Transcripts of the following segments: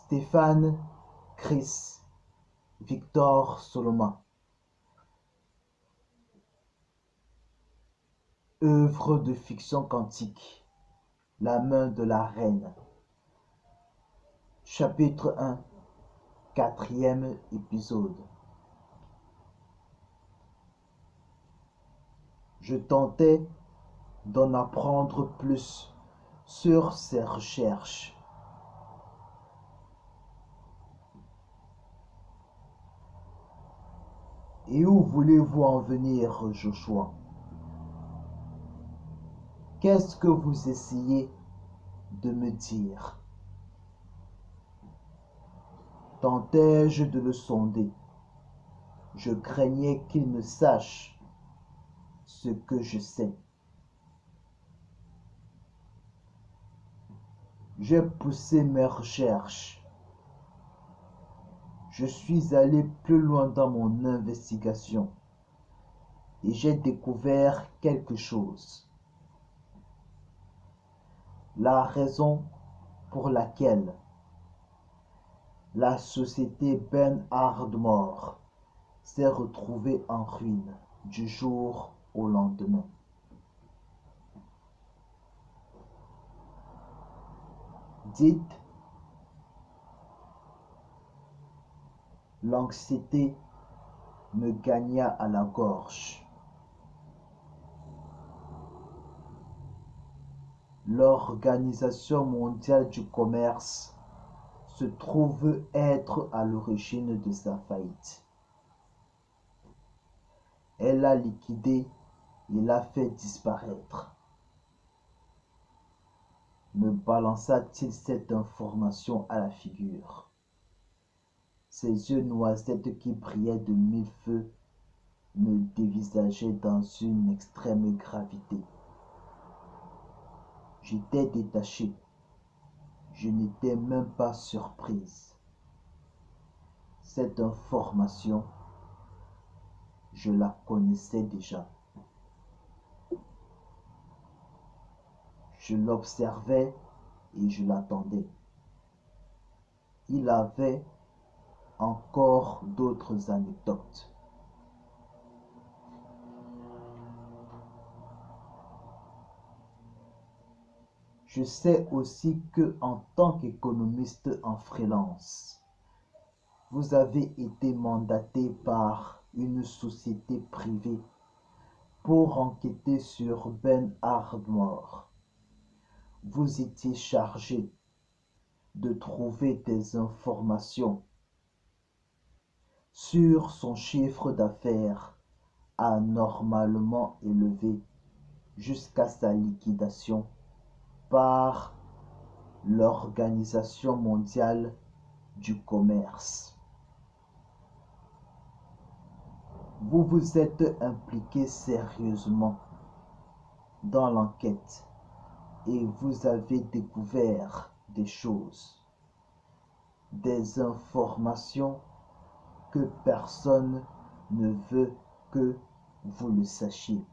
Stéphane Chris Victor Soloma. Œuvre de fiction quantique. La main de la reine. Chapitre 1. 4e épisode. Je tentais d'en apprendre plus sur ses recherches. Et où voulez-vous en venir, Joshua? Qu'est-ce que vous essayez de me dire? Tentais-je de le sonder. Je craignais qu'il ne sache ce que je sais. J'ai poussé mes recherches. Je suis allé plus loin dans mon investigation et j'ai découvert quelque chose. La raison pour laquelle la société Ben Ardmore s'est retrouvée en ruine du jour au lendemain. Dites, l'anxiété me gagna à la gorge. L'Organisation mondiale du commerce se trouve être à l'origine de sa faillite. Elle l'a liquidé et l'a fait disparaître. Me balança-t-il cette information à la figure. Ses yeux noisettes qui brillaient de mille feux me dévisageaient dans une extrême gravité. J'étais détaché. Je n'étais même pas surprise. Cette information, je la connaissais déjà. Je l'observais et je l'attendais. Il avait encore d'autres anecdotes. Je sais aussi que, en tant qu'économiste en freelance, vous avez été mandaté par une société privée pour enquêter sur Ben Ardmore. Vous étiez chargé de trouver des informations sur son chiffre d'affaires anormalement élevé jusqu'à sa liquidation par l'Organisation mondiale du commerce. Vous vous êtes impliqué sérieusement dans l'enquête et vous avez découvert des choses, des informations que personne ne veut que vous le sachiez.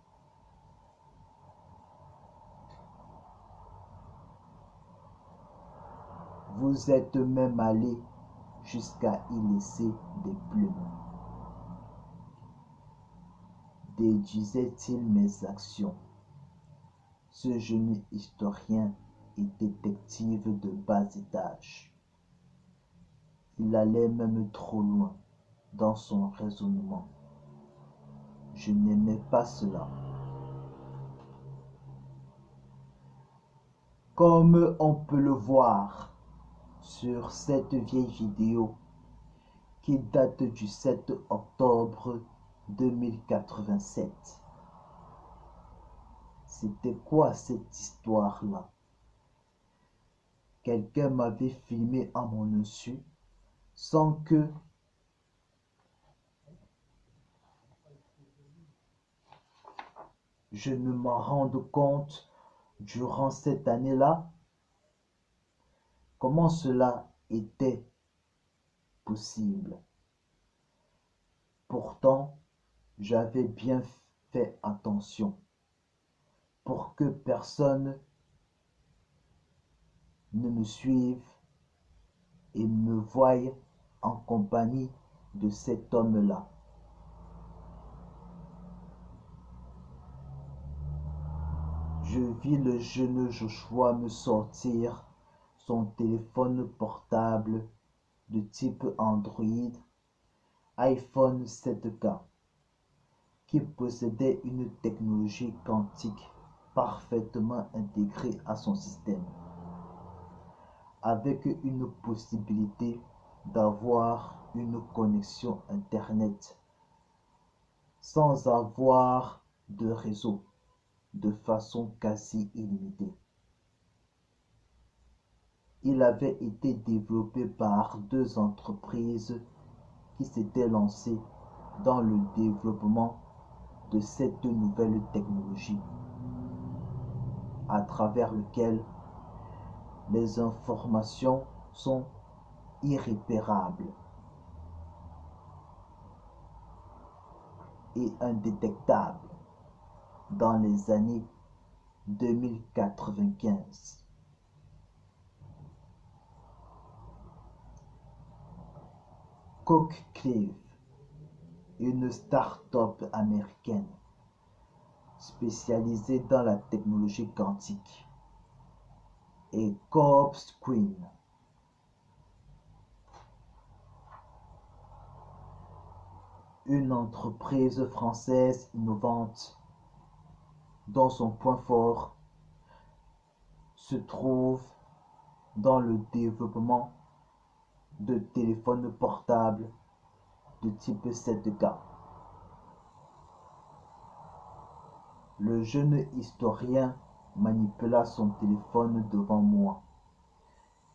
Vous êtes même allé jusqu'à y laisser des plumes. Déduisait-il mes actions? Ce jeune historien et détective de bas étage. Il allait même trop loin dans son raisonnement. Je n'aimais pas cela. Comme on peut le voir sur cette vieille vidéo qui date du 7 octobre 2087. C'était quoi cette histoire-là? Quelqu'un m'avait filmé à mon insu sans que je ne m'en rende compte durant cette année-là. Comment cela était possible? Pourtant, j'avais bien fait attention pour que personne ne me suive et me voie en compagnie de cet homme-là. Je vis le jeune Joshua me sortir son téléphone portable de type Android iPhone 7K qui possédait une technologie quantique parfaitement intégrée à son système, avec une possibilité d'avoir une connexion Internet sans avoir de réseau de façon quasi illimitée. Il avait été développé par deux entreprises qui s'étaient lancées dans le développement de cette nouvelle technologie, à travers lequel les informations sont irréparables et indétectables dans les années 2095. Cockcliff, une start-up américaine spécialisée dans la technologie quantique, et Corpse Queen, une entreprise française innovante dont son point fort se trouve dans le développement de téléphones portables de type 7K. Le jeune historien manipula son téléphone devant moi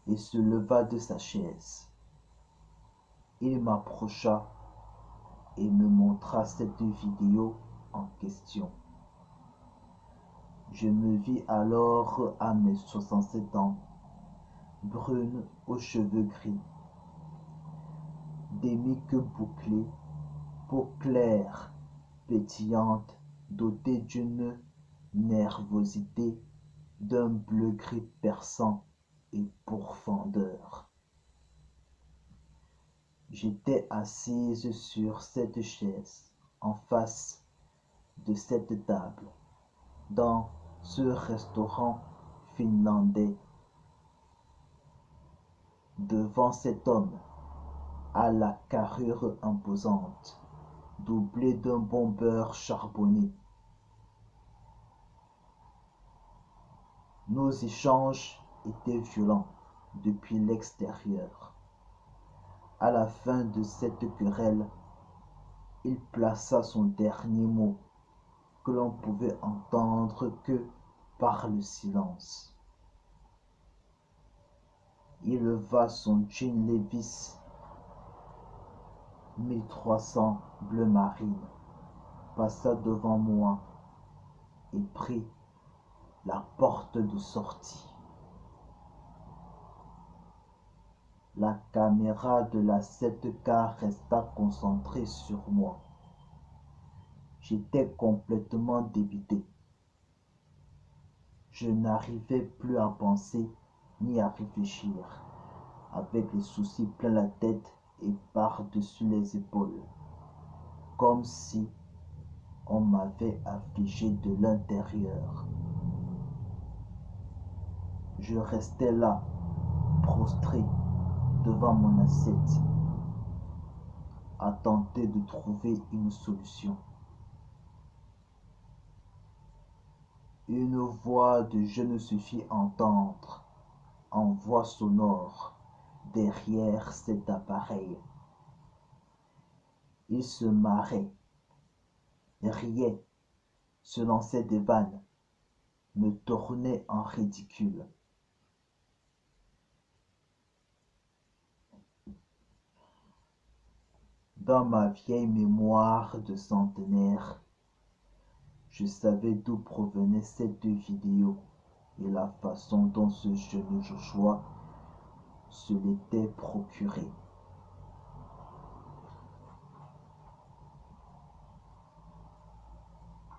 et se leva de sa chaise. Il m'approcha et me montra cette vidéo en question. Je me vis alors à mes 67 ans, brune aux cheveux gris, démique bouclée, peau claire, pétillante, dotée d'une nervosité, d'un bleu-gris perçant et pourfendeur. J'étais assise sur cette chaise, en face de cette table, dans ce restaurant finlandais, devant cet homme à la carrure imposante, doublé d'un bon beurre charbonné. Nos échanges étaient violents depuis l'extérieur. À la fin de cette querelle, il plaça son dernier mot que l'on pouvait entendre que par le silence. Il leva son jean Levi's 1300 bleu marine, passa devant moi et prit la porte de sortie. La caméra de la 7K resta concentrée sur moi. J'étais complètement débité. Je n'arrivais plus à penser ni à réfléchir, avec les soucis plein la tête et par-dessus les épaules, comme si on m'avait affligé de l'intérieur. Je restais là, prostré devant mon assiette, à tenter de trouver une solution. Une voix de jeune se fit entendre en voix sonore derrière cet appareil. Il se marrait, riait, se lançait des vannes, me tournait en ridicule. Dans ma vieille mémoire de centenaire, je savais d'où provenait cette vidéo et la façon dont ce jeune Joshua se l'était procurée.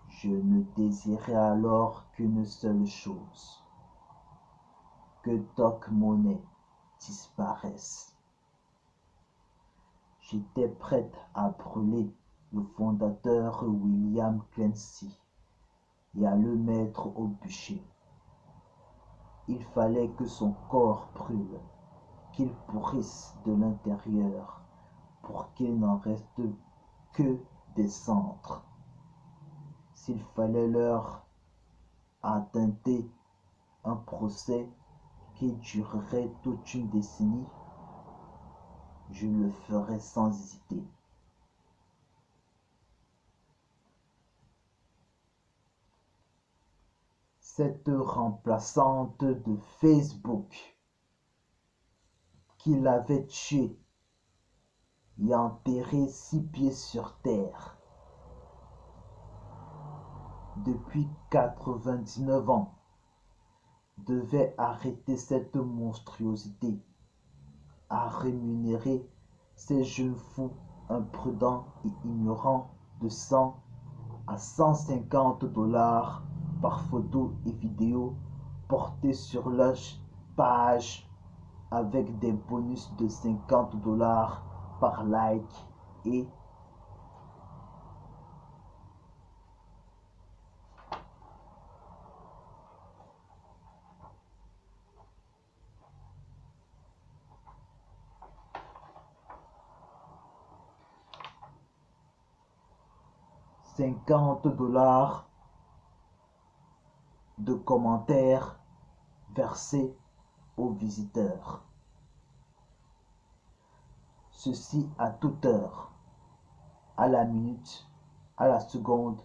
Je ne désirais alors qu'une seule chose, que Doc Money disparaisse. J'étais prête à brûler le fondateur William Clancy et à le mettre au bûcher. Il fallait que son corps brûle, qu'il pourrisse de l'intérieur, pour qu'il n'en reste que des cendres. S'il fallait leur attenter un procès qui durerait toute une décennie, je le ferais sans hésiter. Cette remplaçante de Facebook qui l'avait tué et enterré 6 pieds sur terre depuis 99 ans devait arrêter cette monstruosité à rémunérer ces jeunes fous imprudents et ignorants de 100 à 150 $ par photo et vidéo portées sur leur page avec des bonus de 50 $ par like et $50 de commentaires versés aux visiteurs. Ceci à toute heure, à la minute, à la seconde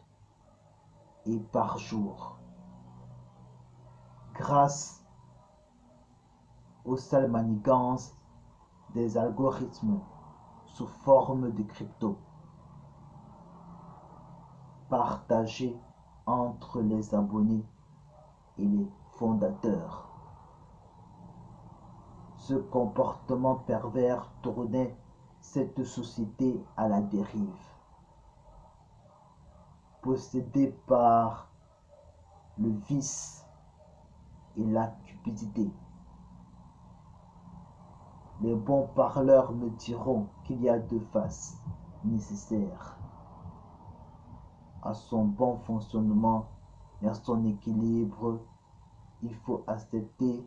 et par jour. Grâce aux sales manigances des algorithmes sous forme de crypto, partagés entre les abonnés et les fondateurs. Ce comportement pervers tournait cette société à la dérive, possédée par le vice et la cupidité. Les bons parleurs me diront qu'il y a 2 faces nécessaires à son bon fonctionnement et à son équilibre. Il faut accepter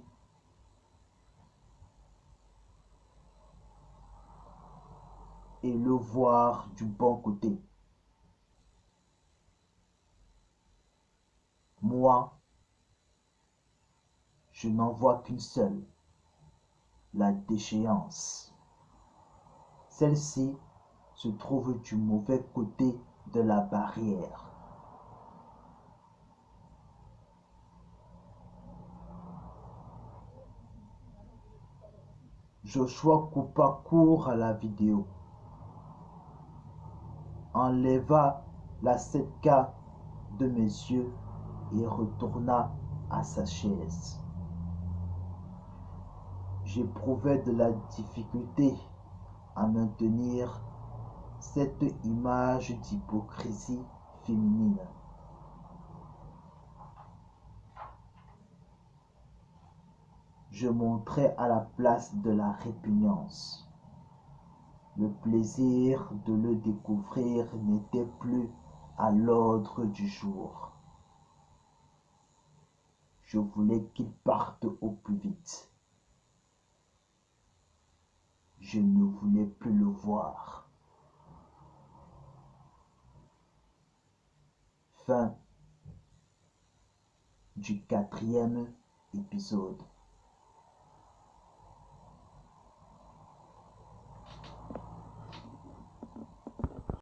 et le voir du bon côté. Moi, je n'en vois qu'une seule, la déchéance. Celle-ci se trouve du mauvais côté de la barrière. Joshua coupa court à la vidéo, enleva la 7K de mes yeux et retourna à sa chaise. J'éprouvais de la difficulté à maintenir cette image d'hypocrisie féminine. Je montrais à la place de la répugnance. Le plaisir de le découvrir n'était plus à l'ordre du jour. Je voulais qu'il parte au plus vite. Je ne voulais plus le voir. Fin du 4e épisode.